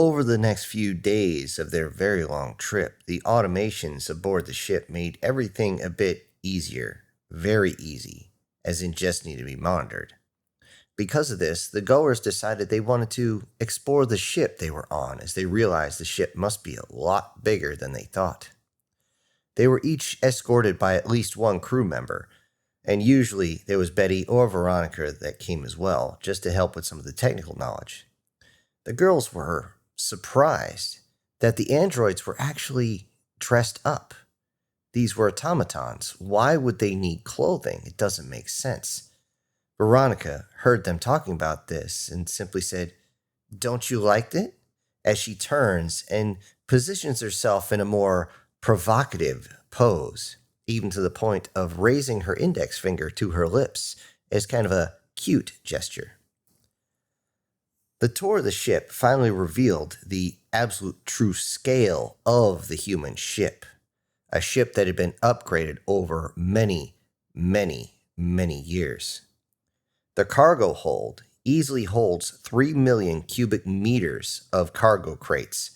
Over the next few days of their very long trip, the automations aboard the ship made everything a bit easier, very easy, as in just need to be monitored. Because of this, the goers decided they wanted to explore the ship they were on as they realized the ship must be a lot bigger than they thought. They were each escorted by at least one crew member, and usually there was Betty or Veronica that came as well, just to help with some of the technical knowledge. The girls were surprised that the androids were actually dressed up. These were automatons. Why would they need clothing? It doesn't make sense. Veronica heard them talking about this and simply said, "Don't you like it?" as she turns and positions herself in a more provocative pose, even to the point of raising her index finger to her lips as kind of a cute gesture. The tour of the ship finally revealed the absolute true scale of the human ship, a ship that had been upgraded over many, many, many years. The cargo hold easily holds 3 million cubic meters of cargo crates.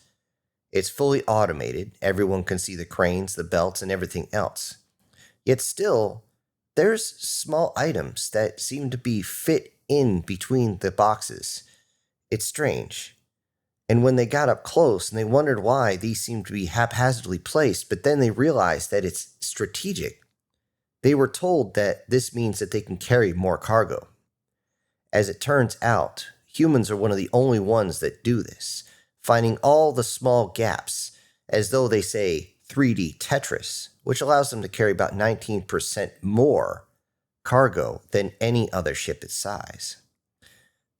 It's fully automated. Everyone can see the cranes, the belts, and everything else. Yet still, there's small items that seem to be fit in between the boxes. It's strange. And when they got up close and they wondered why these seemed to be haphazardly placed, but then they realized that it's strategic. They were told that this means that they can carry more cargo. As it turns out, humans are one of the only ones that do this, finding all the small gaps, as though they say 3D Tetris, which allows them to carry about 19% more cargo than any other ship its size.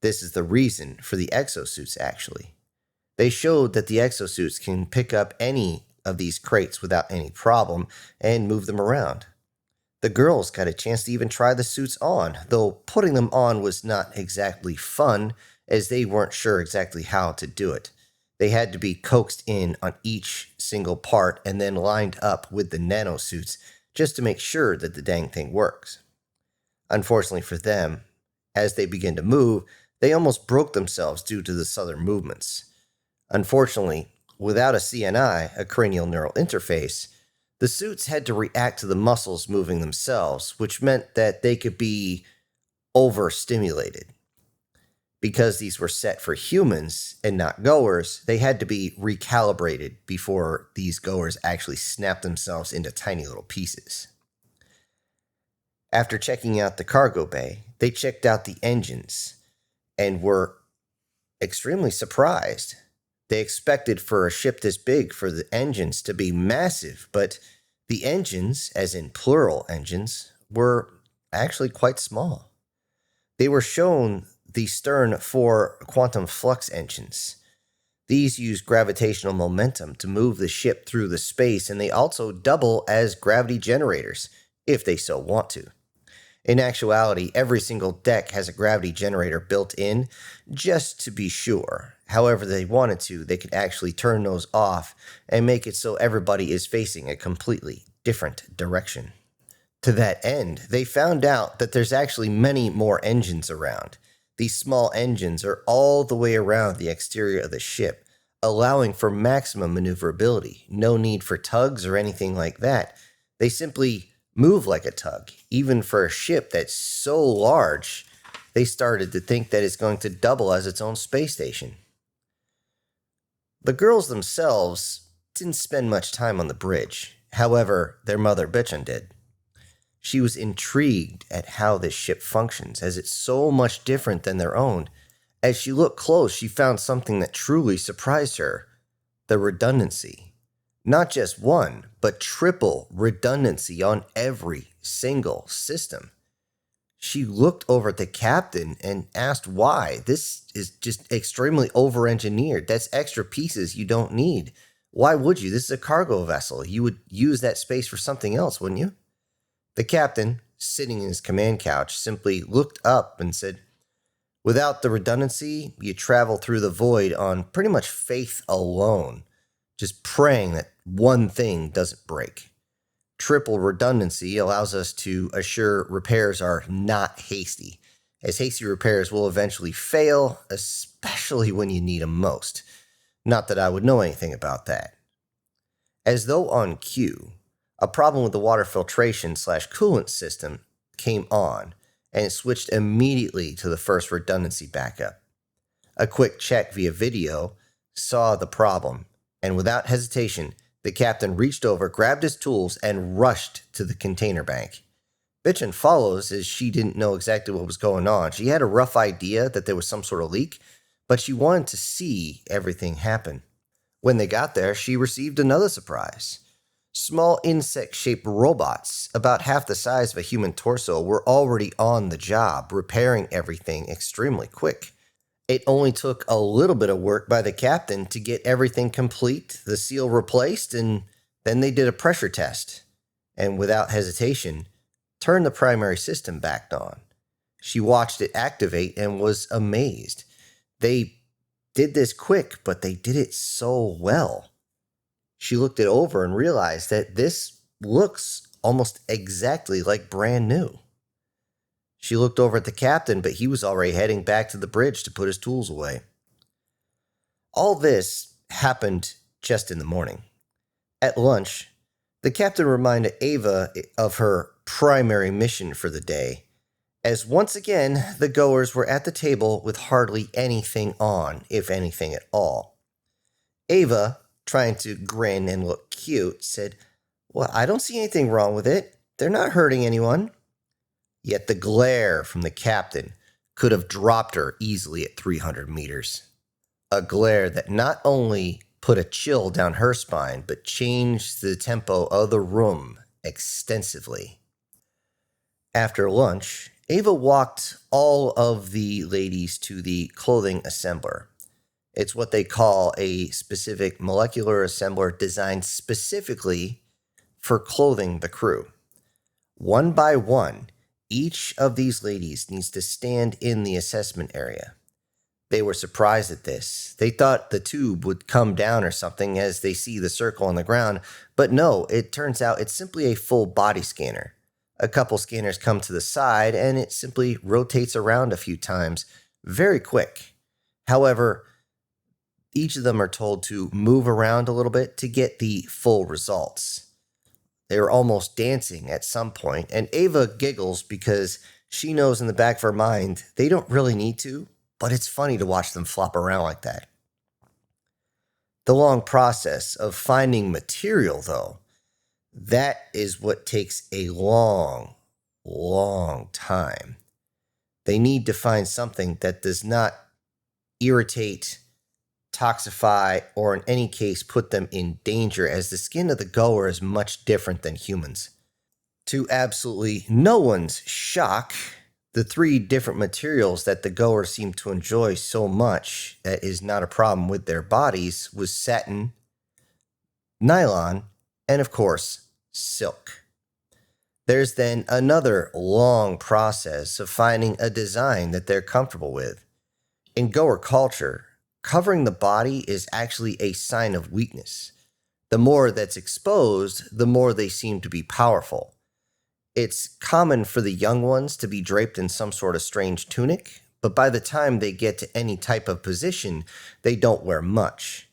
This is the reason for the exosuits, actually. They showed that the exosuits can pick up any of these crates without any problem and move them around. The girls got a chance to even try the suits on, though putting them on was not exactly fun, as they weren't sure exactly how to do it. They had to be coaxed in on each single part and then lined up with the nanosuits just to make sure that the dang thing works. Unfortunately for them, as they began to move, they almost broke themselves due to the sudden movements. Unfortunately, without a CNI, a cranial neural interface, the suits had to react to the muscles moving themselves, which meant that they could be overstimulated. Because these were set for humans and not goers, they had to be recalibrated before these goers actually snapped themselves into tiny little pieces. After checking out the cargo bay, they checked out the engines and were extremely surprised. They expected for a ship this big for the engines to be massive, but the engines, as in plural engines, were actually quite small. They were shown the stern 4 quantum flux engines. These use gravitational momentum to move the ship through the space, and they also double as gravity generators, if they so want to. In actuality, every single deck has a gravity generator built in, just to be sure. However they wanted to, they could actually turn those off and make it so everybody is facing a completely different direction. To that end, they found out that there's actually many more engines around. These small engines are all the way around the exterior of the ship, allowing for maximum maneuverability. No need for tugs or anything like that. They simply move like a tug. Even for a ship that's so large, they started to think that it's going to double as its own space station. The girls themselves didn't spend much time on the bridge. However, their mother Bitchin did. She was intrigued at how this ship functions, as it's so much different than their own. As she looked close, she found something that truly surprised her: the redundancy. Not just one, but triple redundancy on every single system. She looked over at the captain and asked why. This is just extremely over-engineered. That's extra pieces you don't need. Why would you? This is a cargo vessel. You would use that space for something else, wouldn't you? The captain, sitting in his command couch, simply looked up and said, "Without the redundancy, you travel through the void on pretty much faith alone, just praying that one thing doesn't break. Triple redundancy allows us to assure repairs are not hasty, as hasty repairs will eventually fail, especially when you need them most. Not that I would know anything about that. As though on cue, a problem with the water filtration/coolant system came on, and it switched immediately to the first redundancy backup. A quick check via video saw the problem, and without hesitation, the captain reached over, grabbed his tools, and rushed to the container bank. Bitchin' follows as she didn't know exactly what was going on. She had a rough idea that there was some sort of leak, but she wanted to see everything happen. When they got there, she received another surprise. Small insect-shaped robots, about half the size of a human torso, were already on the job, repairing everything extremely quick. It only took a little bit of work by the captain to get everything complete, the seal replaced, and then they did a pressure test. And without hesitation, turned the primary system back on. She watched it activate and was amazed. They did this quick, but they did it so well. She looked it over and realized that this looks almost exactly like brand new. She looked over at the captain, but he was already heading back to the bridge to put his tools away. All this happened just in the morning. At lunch, the captain reminded Ava of her primary mission for the day, as once again the goers were at the table with hardly anything on, if anything at all. Ava, trying to grin and look cute, said, "Well, I don't see anything wrong with it. They're not hurting anyone." Yet the glare from the captain could have dropped her easily at 300 meters. A glare that not only put a chill down her spine, but changed the tempo of the room extensively. After lunch, Ava walked all of the ladies to the clothing assembler. It's what they call a specific molecular assembler designed specifically for clothing the crew. One by one, each of these ladies needs to stand in the assessment area. They were surprised at this. They thought the tube would come down or something as they see the circle on the ground, but no, it turns out it's simply a full body scanner. A couple scanners come to the side and it simply rotates around a few times, very quick. However, each of them are told to move around a little bit to get the full results. They were almost dancing at some point, and Ava giggles because she knows in the back of her mind they don't really need to, but it's funny to watch them flop around like that. The long process of finding material, though, that is what takes a long, long time. They need to find something that does not irritate, toxify, or in any case put them in danger, as the skin of the goer is much different than humans. To absolutely no one's shock, the 3 different materials that the goers seem to enjoy so much that is not a problem with their bodies was satin, nylon, and of course, silk. There's then another long process of finding a design that they're comfortable with. In goer culture, covering the body is actually a sign of weakness. The more that's exposed, the more they seem to be powerful. It's common for the young ones to be draped in some sort of strange tunic, but by the time they get to any type of position, they don't wear much.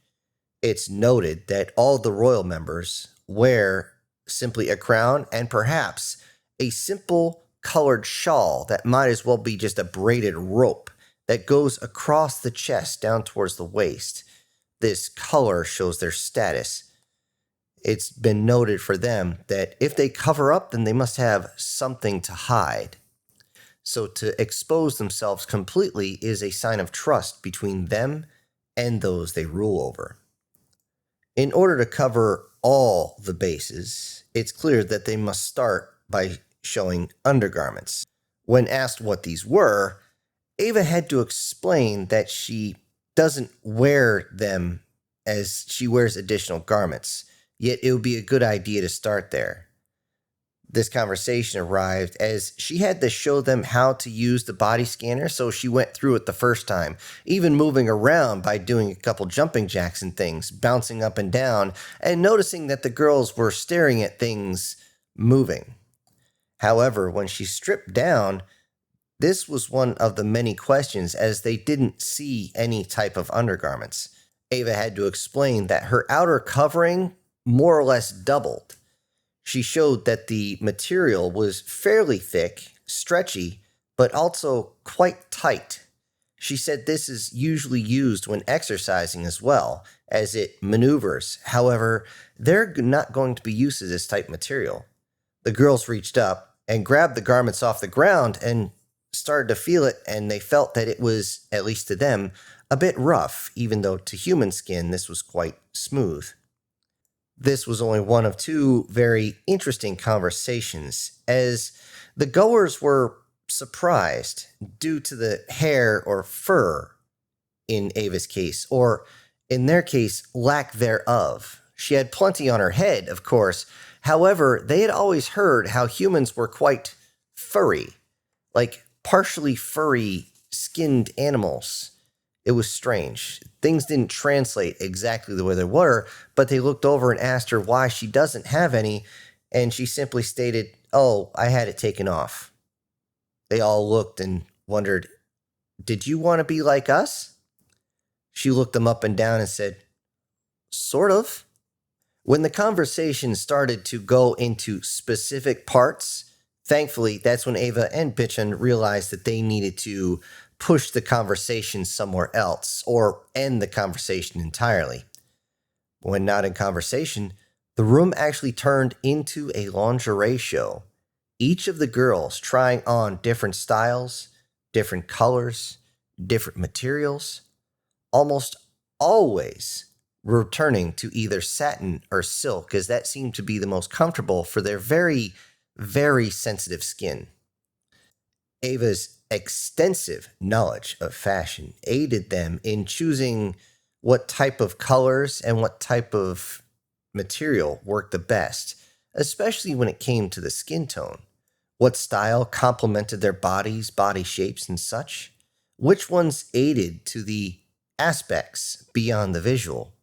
It's noted that all the royal members wear simply a crown and perhaps a simple colored shawl that might as well be just a braided rope that goes across the chest down towards the waist. This color shows their status. It's been noted for them that if they cover up, then they must have something to hide. So to expose themselves completely is a sign of trust between them and those they rule over. In order to cover all the bases, it's clear that they must start by showing undergarments. When asked what these were, Ava had to explain that she doesn't wear them as she wears additional garments, yet it would be a good idea to start there. This conversation arrived as she had to show them how to use the body scanner, so she went through it the first time, even moving around by doing a couple jumping jacks and things, bouncing up and down, and noticing that the girls were staring at things moving. However, when she stripped down, this was one of the many questions, as they didn't see any type of undergarments. Ava had to explain that her outer covering more or less doubled. She showed that the material was fairly thick, stretchy, but also quite tight. She said this is usually used when exercising as well, as it maneuvers. However, they're not going to be used to this type material. The girls reached up and grabbed the garments off the ground and started to feel it, and they felt that it was, at least to them, a bit rough, even though to human skin this was quite smooth. This was only one of two very interesting conversations, as the goers were surprised due to the hair or fur in Ava's case, or in their case, lack thereof. She had plenty on her head, of course. However, they had always heard how humans were quite furry, like partially furry skinned animals. It was strange. Things didn't translate exactly the way they were, but they looked over and asked her why she doesn't have any, and she simply stated, "Oh, I had it taken off." They all looked and wondered, "Did you want to be like us?" She looked them up and down and said, "Sort of." When the conversation started to go into specific parts, thankfully, that's when Ava and Bitchin realized that they needed to push the conversation somewhere else or end the conversation entirely. When not in conversation, the room actually turned into a lingerie show. Each of the girls trying on different styles, different colors, different materials, almost always returning to either satin or silk, as that seemed to be the most comfortable for their very, very sensitive skin. Ava's extensive knowledge of fashion aided them in choosing what type of colors and what type of material worked the best, especially when it came to the skin tone. What style complemented their bodies, body shapes, and such? Which ones aided to the aspects beyond the visual?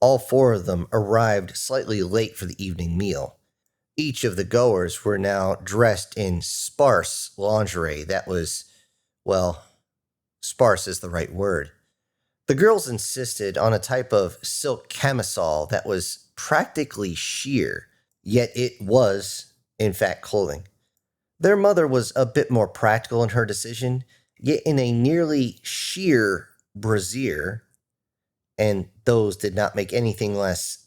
All four of them arrived slightly late for the evening meal. Each of the goers were now dressed in sparse lingerie that was, well, sparse is the right word. The girls insisted on a type of silk camisole that was practically sheer, yet it was, in fact, clothing. Their mother was a bit more practical in her decision, yet in a nearly sheer brassiere, and those did not make anything less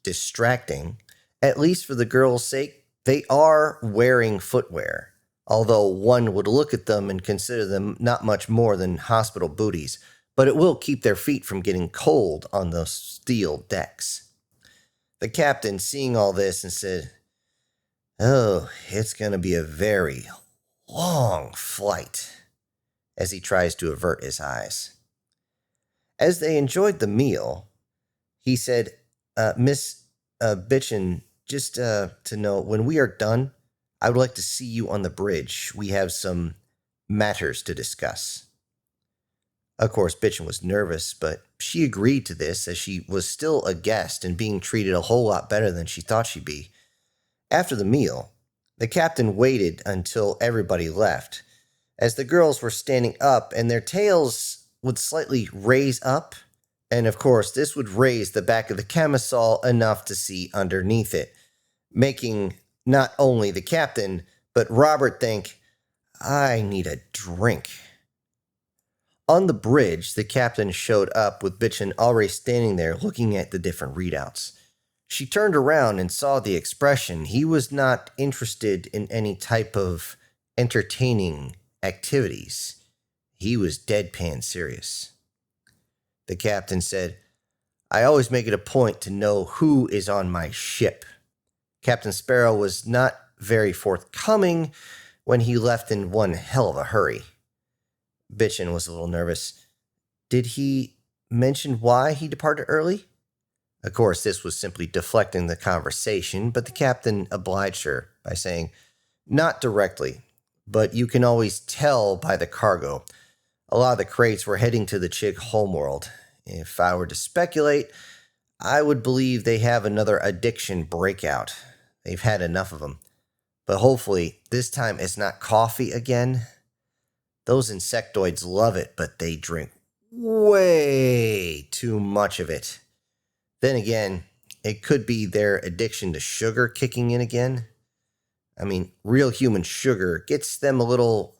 distracting. At least for the girls' sake, they are wearing footwear, although one would look at them and consider them not much more than hospital booties, but it will keep their feet from getting cold on those steel decks. The captain, seeing all this, and said, "Oh, it's going to be a very long flight," as he tries to avert his eyes. As they enjoyed the meal, he said, "Miss Bitchin, just to know, when we are done, I would like to see you on the bridge. We have some matters to discuss." Of course, Bitchin was nervous, but she agreed to this as she was still a guest and being treated a whole lot better than she thought she'd be. After the meal, the captain waited until everybody left, as the girls were standing up and their tails would slightly raise up, and of course, this would raise the back of the camisole enough to see underneath it, making not only the captain, but Robert think, "I need a drink." On the bridge, the captain showed up with Bitchin already standing there looking at the different readouts. She turned around and saw the expression. He was not interested in any type of entertaining activities. He was deadpan serious. The captain said, "I always make it a point to know who is on my ship." Captain Sparrow was not very forthcoming when he left in one hell of a hurry. Bitchin was a little nervous. Did he mention why he departed early? Of course, this was simply deflecting the conversation, but the captain obliged her by saying, "Not directly, but you can always tell by the cargo. A lot of the crates were heading to the Chig homeworld. If I were to speculate, I would believe they have another addiction breakout. They've had enough of them. But hopefully, this time it's not coffee again. Those insectoids love it, but they drink way too much of it. Then again, it could be their addiction to sugar kicking in again. I mean, real human sugar gets them a little,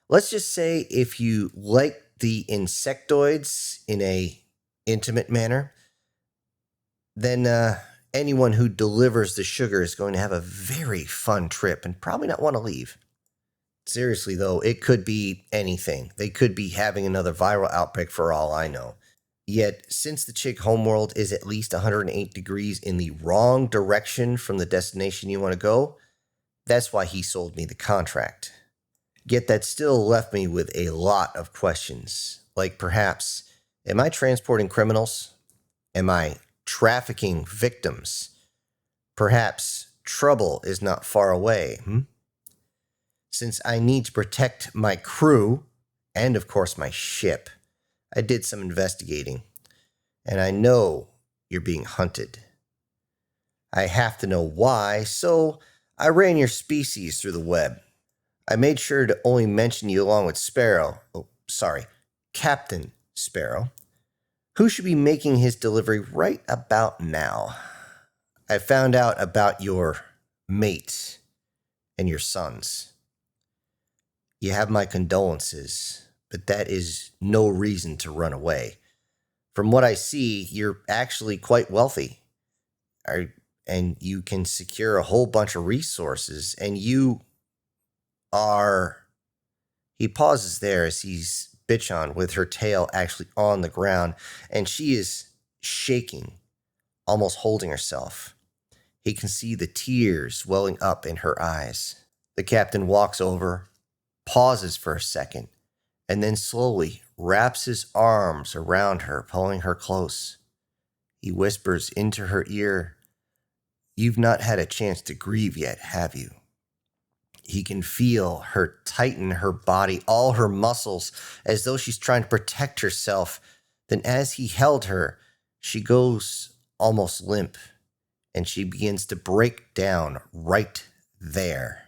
let's just say if you like the insectoids in a intimate manner, then anyone who delivers the sugar is going to have a very fun trip and probably not want to leave. Seriously, though, it could be anything. They could be having another viral outbreak for all I know. Yet, since the chick homeworld is at least 108 degrees in the wrong direction from the destination you want to go, that's why he sold me the contract. Yet that still left me with a lot of questions. Like perhaps, am I transporting criminals? Am I trafficking victims? Perhaps trouble is not far away, Since I need to protect my crew, and of course my ship, I did some investigating, and I know you're being hunted. I have to know why, so I ran your species through the web. I made sure to only mention you along with Captain Sparrow, who should be making his delivery right about now. I found out about your mate and your sons. You have my condolences, but that is no reason to run away. From what I see, you're actually quite wealthy. And you can secure a whole bunch of resources, and you are... He pauses there as he's Bitchon with her tail actually on the ground, and she is shaking, almost holding herself. He can see the tears welling up in her eyes. The captain walks over, pauses for a second, and then slowly wraps his arms around her, pulling her close. He whispers into her ear, "You've not had a chance to grieve yet, have you?" He can feel her tighten her body, all her muscles, as though she's trying to protect herself. Then as he held her, she goes almost limp, and she begins to break down right there.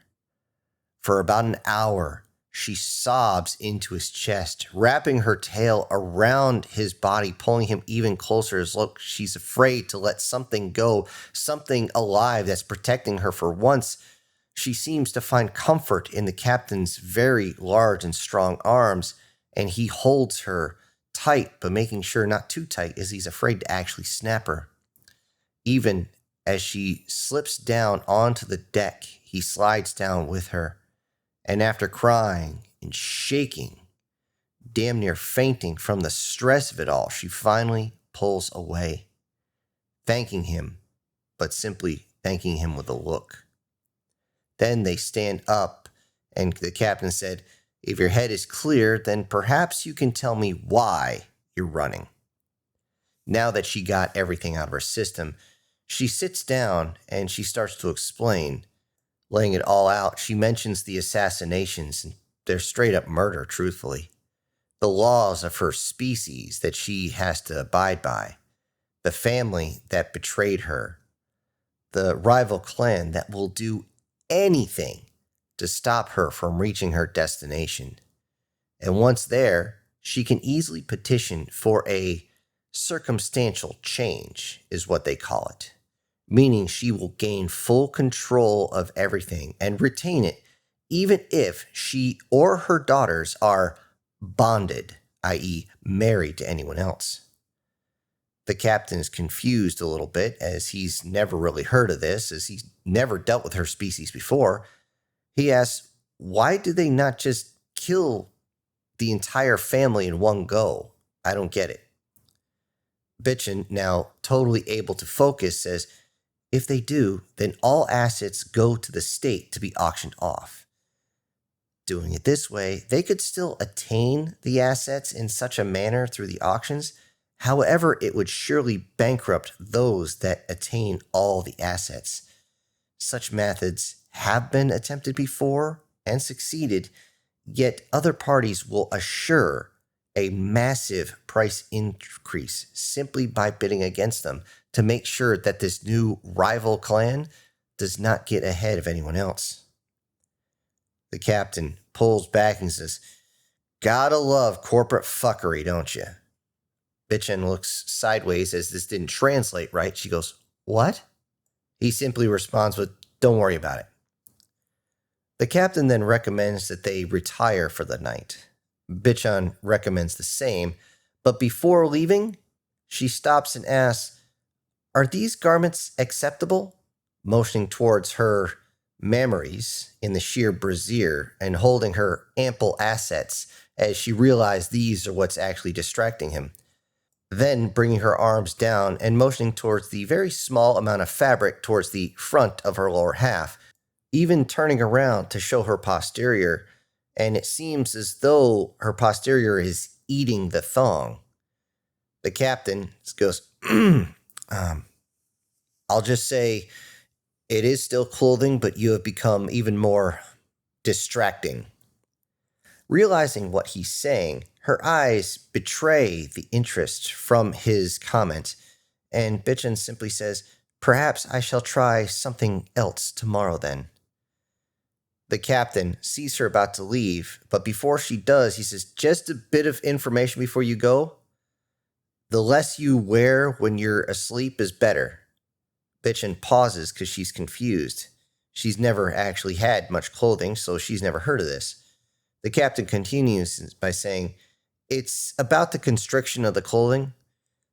For about an hour, she sobs into his chest, wrapping her tail around his body, pulling him even closer as look, she's afraid to let something go, something alive that's protecting her. For once, she seems to find comfort in the captain's very large and strong arms, and he holds her tight, but making sure not too tight as he's afraid to actually snap her. Even as she slips down onto the deck, he slides down with her. And after crying and shaking, damn near fainting from the stress of it all, she finally pulls away, thanking him, but simply thanking him with a look. Then they stand up, and the captain said, "If your head is clear, then perhaps you can tell me why you're running." Now that she got everything out of her system, she sits down and she starts to explain. Laying it all out, she mentions the assassinations and their straight up murder, truthfully. The laws of her species that she has to abide by. The family that betrayed her. The rival clan that will do anything to stop her from reaching her destination. And once there, she can easily petition for a circumstantial change, is what they call it. Meaning she will gain full control of everything and retain it, even if she or her daughters are bonded, i.e., married to anyone else. The captain is confused a little bit, as he's never really heard of this, as he's never dealt with her species before. He asks, why do they not just kill the entire family in one go? I don't get it. Bitchin, now totally able to focus, says, if they do, then all assets go to the state to be auctioned off. Doing it this way, they could still attain the assets in such a manner through the auctions. However, it would surely bankrupt those that attain all the assets. Such methods have been attempted before and succeeded, yet other parties will assure a massive price increase simply by bidding against them to make sure that this new rival clan does not get ahead of anyone else. The captain pulls back and says, Gotta love corporate fuckery, don't you? Bitchin looks sideways as this didn't translate right. She goes, "What?" He simply responds with, "Don't worry about it." The captain then recommends that they retire for the night. Bitchan recommends the same, but before leaving, she stops and asks, "Are these garments acceptable?" Motioning towards her memories in the sheer brassiere and holding her ample assets as she realized these are what's actually distracting him. Then bringing her arms down and motioning towards the very small amount of fabric towards the front of her lower half, even turning around to show her posterior, and it seems as though her posterior is eating the thong. The captain goes, I'll just say it is still clothing, but you have become even more distracting. Realizing what he's saying, her eyes betray the interest from his comment, and Bitchin simply says, "Perhaps I shall try something else tomorrow then." The captain sees her about to leave, but before she does, he says, "Just a bit of information before you go. The less you wear when you're asleep is better." Bitchin pauses because she's confused. She's never actually had much clothing, so she's never heard of this. The captain continues by saying, "It's about the constriction of the clothing.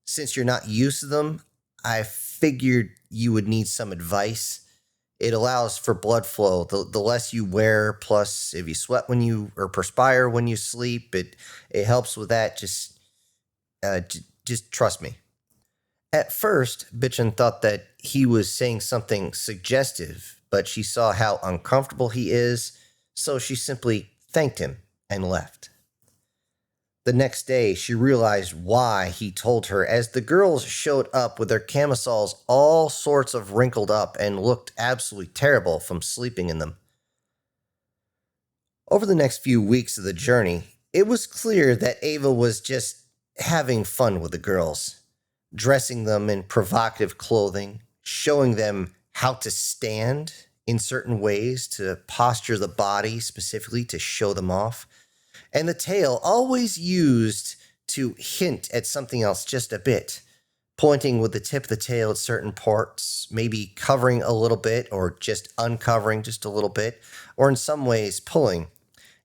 Since you're not used to them, I figured you would need some advice. It allows for blood flow. The less you wear, plus if you sweat when you or perspire when you sleep, it helps with that. Just trust me." At first, Bitchin thought that he was saying something suggestive, but she saw how uncomfortable he is, so she simply thanked him and left. The next day, she realized why he told her as the girls showed up with their camisoles all sorts of wrinkled up and looked absolutely terrible from sleeping in them. Over the next few weeks of the journey, it was clear that Ava was just having fun with the girls, dressing them in provocative clothing, showing them how to stand in certain ways to posture the body specifically to show them off, and the tail always used to hint at something else just a bit, pointing with the tip of the tail at certain parts, maybe covering a little bit or just uncovering just a little bit, or in some ways pulling,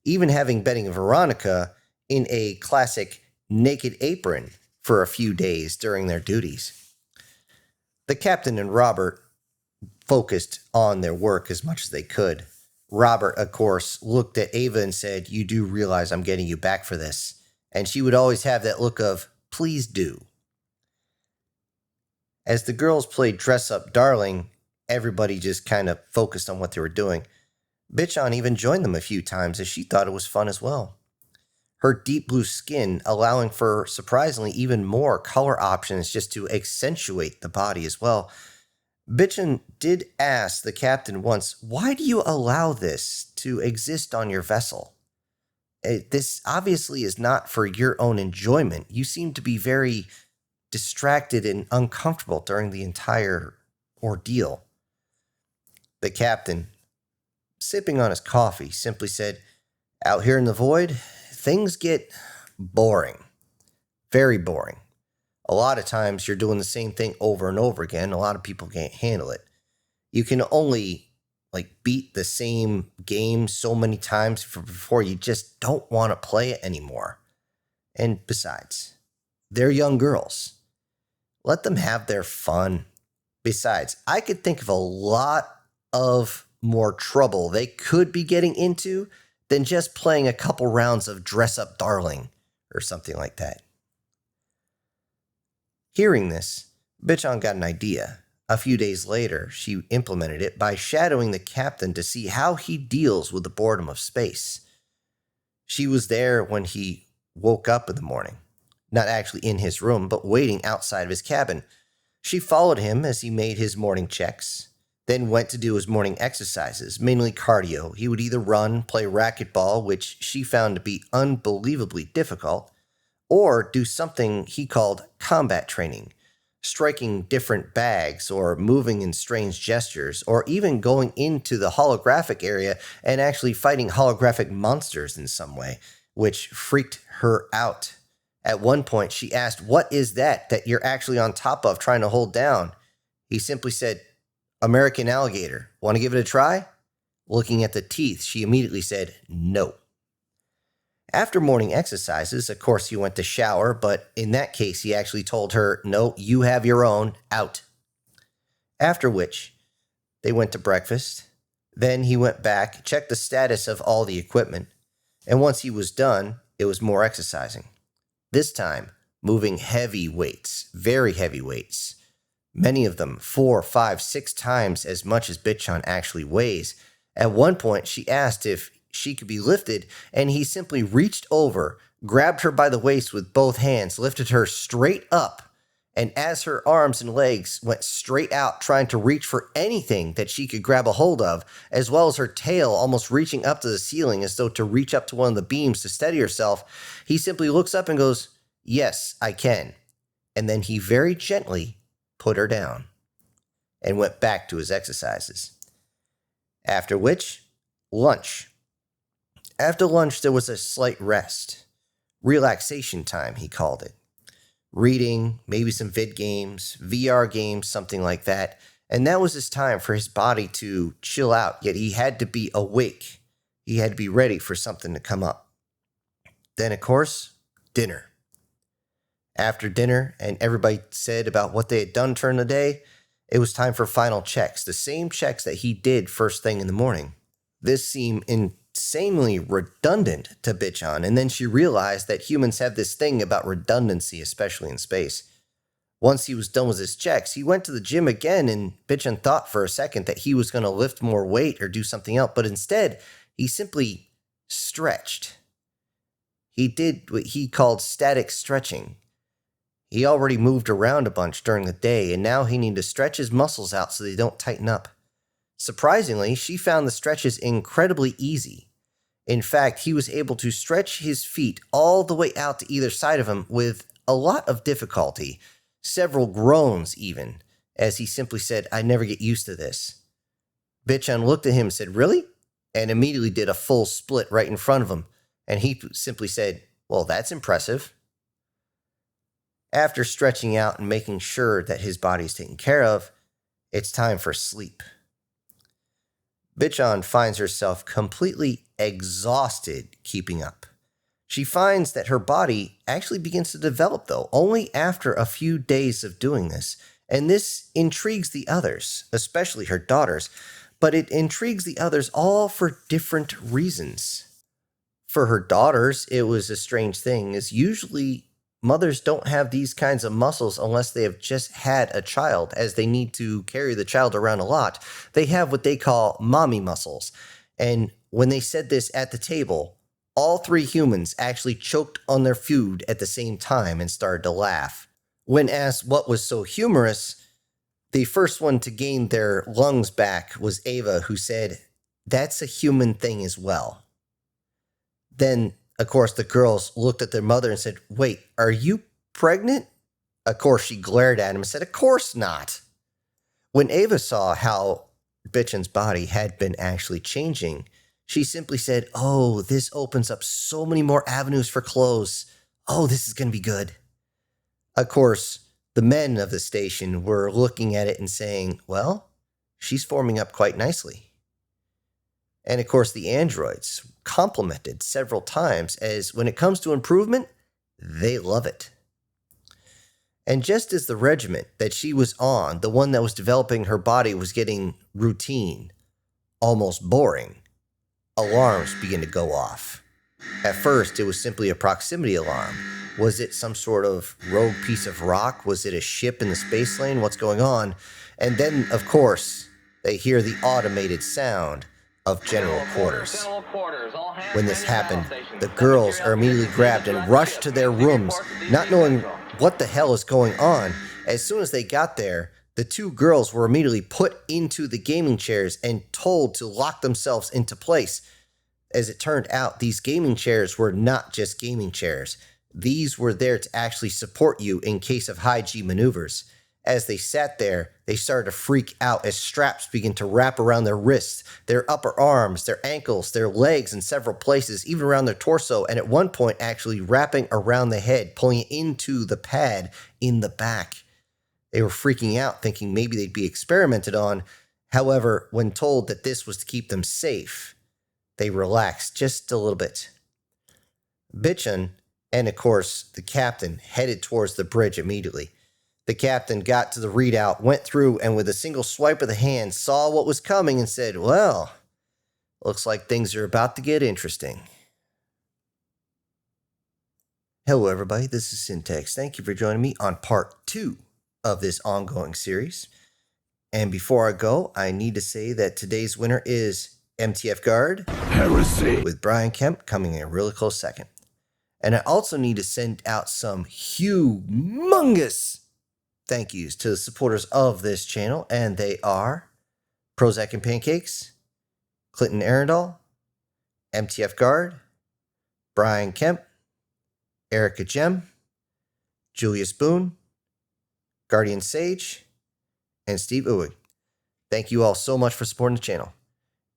even having Betty and Veronica in a classic naked apron for a few days during their duties. The captain and Robert focused on their work as much as they could. Robert, of course, looked at Ava and said, "You do realize I'm getting you back for this." And she would always have that look of, "Please do." As the girls played Dress Up Darling, everybody just kind of focused on what they were doing. Bitchan even joined them a few times as she thought it was fun as well. Her deep blue skin allowing for surprisingly even more color options just to accentuate the body as well. Bitchin did ask the captain once, "Why do you allow this to exist on your vessel? This obviously is not for your own enjoyment. You seem to be very distracted and uncomfortable during the entire ordeal." The captain, sipping on his coffee, simply said, "Out here in the void, things get boring. Very boring. A lot of times you're doing the same thing over and over again. A lot of people can't handle it. You can only beat the same game so many times before you just don't want to play it anymore. And besides, they're young girls. Let them have their fun. Besides, I could think of a lot of more trouble they could be getting into than just playing a couple rounds of Dress Up Darling or something like that." Hearing this, Bitchan got an idea. A few days later, she implemented it by shadowing the captain to see how he deals with the boredom of space. She was there when he woke up in the morning, not actually in his room, but waiting outside of his cabin. She followed him as he made his morning checks, then went to do his morning exercises, mainly cardio. He would either run, play racquetball, which she found to be unbelievably difficult, or do something he called combat training, striking different bags or moving in strange gestures, or even going into the holographic area and actually fighting holographic monsters in some way. which freaked her out. At one point, she asked, "What is that you're actually on top of trying to hold down?" He simply said, "American alligator. Want to give it a try?" Looking at the teeth, she immediately said, "No." After morning exercises, of course, he went to shower, but in that case, he actually told her, "No, you have your own, out." After which, they went to breakfast. Then he went back, checked the status of all the equipment, and once he was done, it was more exercising. This time, moving heavy weights, very heavy weights. Many of them 4, 5, 6 times as much as Bitchan actually weighs. At one point, she asked if she could be lifted, and he simply reached over, grabbed her by the waist with both hands, lifted her straight up, and as her arms and legs went straight out trying to reach for anything that she could grab a hold of, as well as her tail almost reaching up to the ceiling as though to reach up to one of the beams to steady herself, he simply looks up and goes, "Yes, I can." And then he very gently put her down and went back to his exercises. After which, lunch. After lunch, there was a slight rest. Relaxation time, he called it. Reading, maybe some vid games, VR games, something like that. And that was his time for his body to chill out, yet he had to be awake. He had to be ready for something to come up. Then, of course, dinner. After dinner, and everybody said about what they had done during the day, it was time for final checks, the same checks that he did first thing in the morning. This seemed insanely redundant to Bitchan, and then she realized that humans have this thing about redundancy, especially in space. Once he was done with his checks, he went to the gym again, and Bitchan thought for a second that he was going to lift more weight or do something else, but instead, he simply stretched. He did what he called static stretching. He already moved around a bunch during the day, and now he needed to stretch his muscles out so they don't tighten up. Surprisingly, she found the stretches incredibly easy. In fact, he was able to stretch his feet all the way out to either side of him with a lot of difficulty, several groans even, as he simply said, "I never get used to this." Bitchan looked at him and said, "Really?" and immediately did a full split right in front of him, and he simply said, "Well, that's impressive." After stretching out and making sure that his body is taken care of, it's time for sleep. Bitchan finds herself completely exhausted keeping up. She finds that her body actually begins to develop, though, only after a few days of doing this. And this intrigues the others, especially her daughters, but it intrigues the others all for different reasons. For her daughters, it was a strange thing, as usually mothers don't have these kinds of muscles unless they have just had a child, as they need to carry the child around a lot. They have what they call mommy muscles. And when they said this at the table, all 3 humans actually choked on their food at the same time and started to laugh. When asked what was so humorous, the first one to gain their lungs back was Ava, who said, "That's a human thing as well." Then, of course, the girls looked at their mother and said, "Wait, are you pregnant?" Of course, she glared at him and said, "Of course not." When Ava saw how Bitchan's body had been actually changing, she simply said, "Oh, this opens up so many more avenues for clothes. Oh, this is going to be good." Of course, the men of the station were looking at it and saying, "Well, she's forming up quite nicely." And of course, the androids complimented several times, as when it comes to improvement, they love it. And just as the regiment that she was on, the one that was developing her body, was getting routine, almost boring, alarms began to go off. At first, it was simply a proximity alarm. Was it some sort of rogue piece of rock? Was it a ship in the space lane? What's going on? And then, of course, they hear the automated sound of general quarters. When this happened, the girls are immediately grabbed and rushed to their rooms, not knowing what the hell is going on. As soon as they got there, the 2 girls were immediately put into the gaming chairs and told to lock themselves into place. As it turned out, these gaming chairs were not just gaming chairs. These were there to actually support you in case of high G maneuvers. As they sat there, they started to freak out as straps began to wrap around their wrists, their upper arms, their ankles, their legs in several places, even around their torso, and at one point actually wrapping around the head, pulling it into the pad in the back. They were freaking out, thinking maybe they'd be experimented on. However, when told that this was to keep them safe, they relaxed just a little bit. Bitchin, and of course the captain, headed towards the bridge immediately. The captain got to the readout, went through, and with a single swipe of the hand, saw what was coming and said, "Well, looks like things are about to get interesting." Hello, everybody. This is Syntax. Thank you for joining me on part 2 of this ongoing series. And before I go, I need to say that today's winner is MTF Guard, Heresy, with Brian Kemp coming in a really close second. And I also need to send out some humongous thank yous to the supporters of this channel, and they are Prozac and Pancakes, Clinton Arundel, MTF Guard, Brian Kemp, Erica Gem, Julius Boone, Guardian Sage, and Steve Uwig. Thank you all so much for supporting the channel.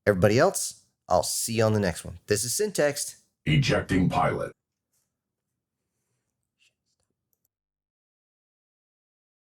Everybody else, I'll see you on the next one. This is Syntax. ejecting pilot.